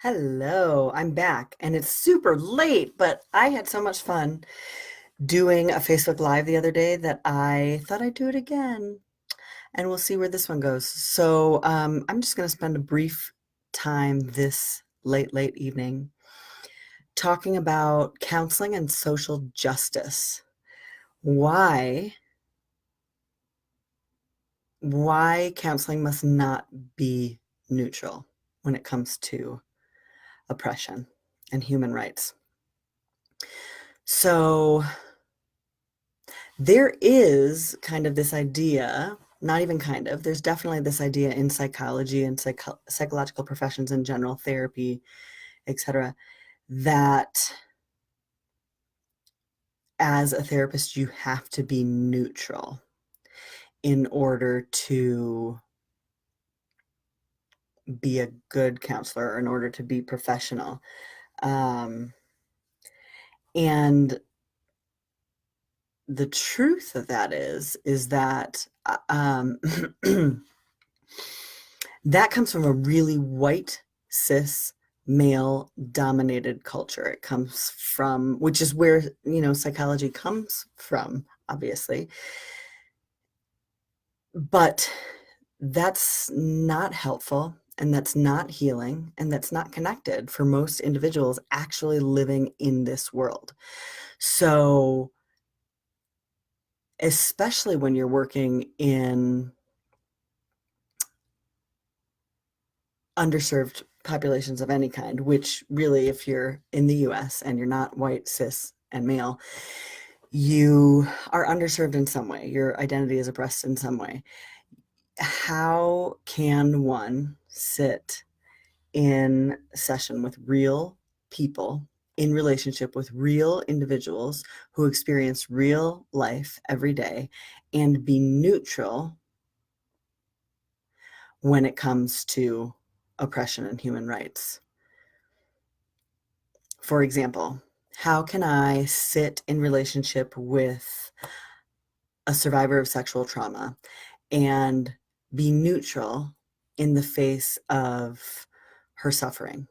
Hello, I'm back and it's super late, but I had so much fun doing a Facebook Live the other day that I thought I'd do it again and we'll see where this one goes. I'm just going to spend a brief time this late evening talking about counseling and social justice. Why, why counseling must not be neutral when it comes to oppression and human rights. So, there is kind of this idea, not even kind of, there's definitely this idea in psychology and psychological professions in general, therapy, etc., that as a therapist, you have to be neutral in order to be a good counselor or in order to be professional. Um, and the truth of that is that that comes from a really white, cis, male dominated culture. It comes from, which is where, psychology comes from, obviously. But that's not helpful and that's not healing and that's not connected for most individuals actually living in this world. So, especially when you're working in underserved populations of any kind, which really, if you're in the US and you're not white, cis, and male, you are underserved in some way. Your identity is oppressed in some way. How can one sit in session with real people in relationship with real individuals who experience real life every day and be neutral when it comes to oppression and human rights? For example, how can I sit in relationship with a survivor of sexual trauma and be neutral in the face of her suffering?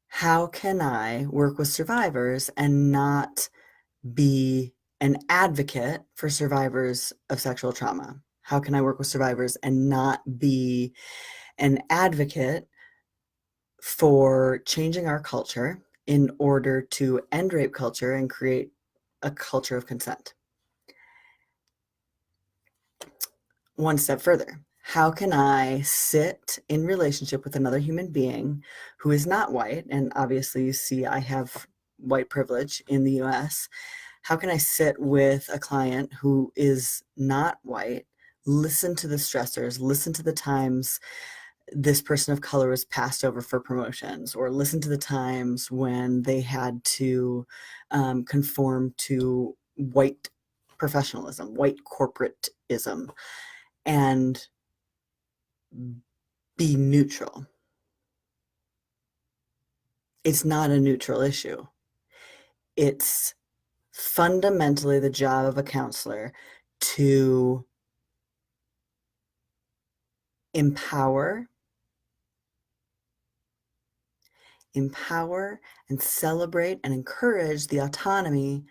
How can I work with survivors and not be an advocate for survivors of sexual trauma? How can I work with survivors and not be an advocate for changing our culture in order to end rape culture and create a culture of consent? One step further, how can I sit in relationship with another human being who is not white? And obviously, you see, I have white privilege in the US. How can I sit with a client who is not white, listen to the stressors, listen to the times this person of color was passed over for promotions, or listen to the times when they had to conform to white professionalism, white corporatism, and be neutral? It's not a neutral issue. It's fundamentally the job of a counselor to empower and celebrate and encourage the autonomy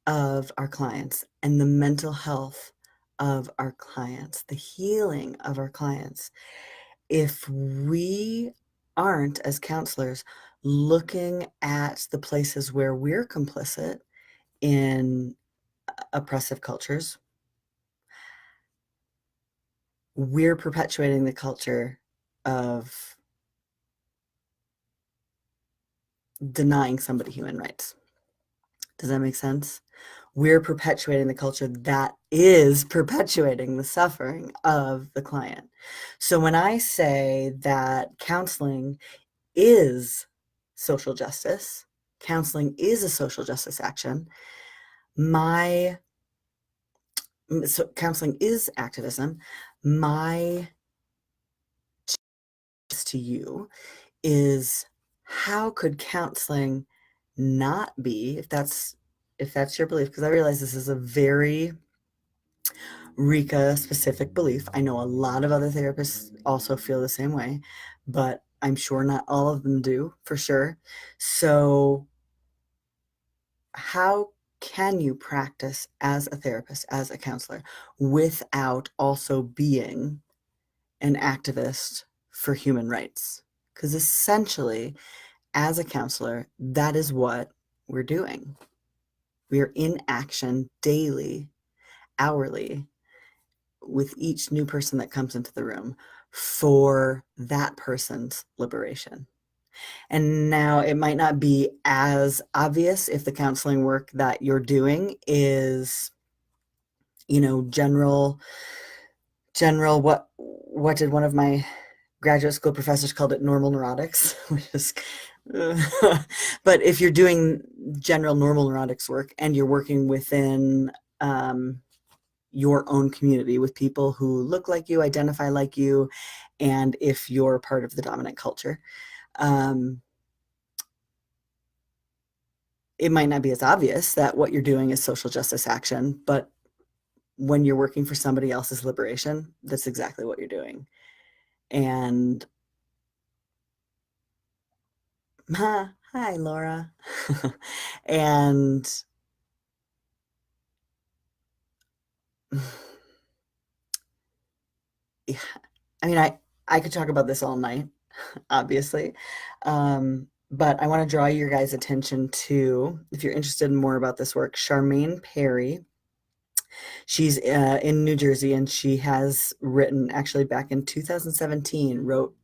of our clients and the mental health of our clients, the healing of our clients. If we aren't, as counselors, looking at the places where we're complicit in oppressive cultures, we're perpetuating the culture of denying somebody human rights. Does that make sense? We're perpetuating the culture that is perpetuating the suffering of the client. So when I say that counseling is social justice, counseling is a social justice action, counseling is activism, my to you is, how could counseling not be, if that's your belief, because I realize this is a very Rika specific belief. I know a lot of other therapists also feel the same way, but I'm sure not all of them do for sure. So, how can you practice as a therapist, as a counselor, without also being an activist for human rights? Because essentially, as a counselor, that is what we're doing. We are in action daily, hourly, with each new person that comes into the room for that person's liberation. And now it might not be as obvious if the counseling work that you're doing is, general what did one of my graduate school professors called it normal neurotics, which is but if you're doing general normal neurotics work and you're working within your own community with people who look like you, identify like you, and if you're part of the dominant culture, um, it might not be as obvious that what you're doing is social justice action, but when you're working for somebody else's liberation, that's exactly what you're doing. And hi, Laura. And yeah, I mean, I could talk about this all night, obviously. But I want to draw your guys' attention to, if you're interested in more about this work, Charmaine Perry. She's in New Jersey, and she has written, actually back in 2017, wrote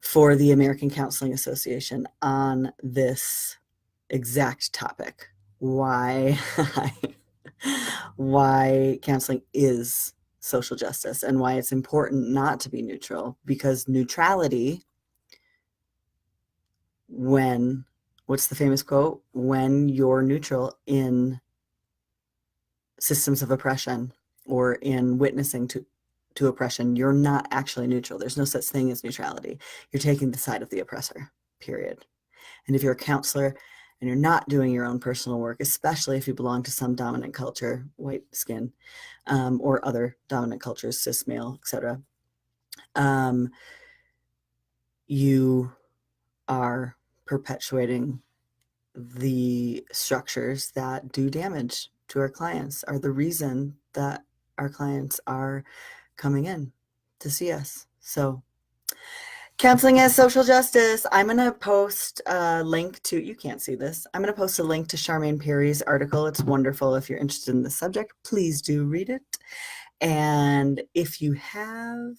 for the American Counseling Association on this exact topic. Why why counseling is social justice and why it's important not to be neutral, because neutrality, when what's the famous quote, when you're neutral in systems of oppression or in witnessing to oppression, you're not actually neutral. There's no such thing as neutrality. You're taking the side of the oppressor, period. And if you're a counselor and you're not doing your own personal work, especially if you belong to some dominant culture, white skin, or other dominant cultures, cis male, etc., you are perpetuating the structures that do damage to our clients, are the reason that our clients are coming in to see us. So, counseling as social justice. I'm going to post a link to, you can't see this, I'm going to post a link to Charmaine Perry's article. It's wonderful. If you're interested in the subject, please do read it. And if you have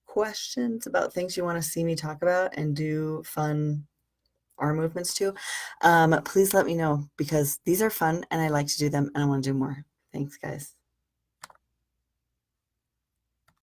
questions about things you want to see me talk about and do fun arm movements too, please let me know, because these are fun and I like to do them and I want to do more. Thanks, guys.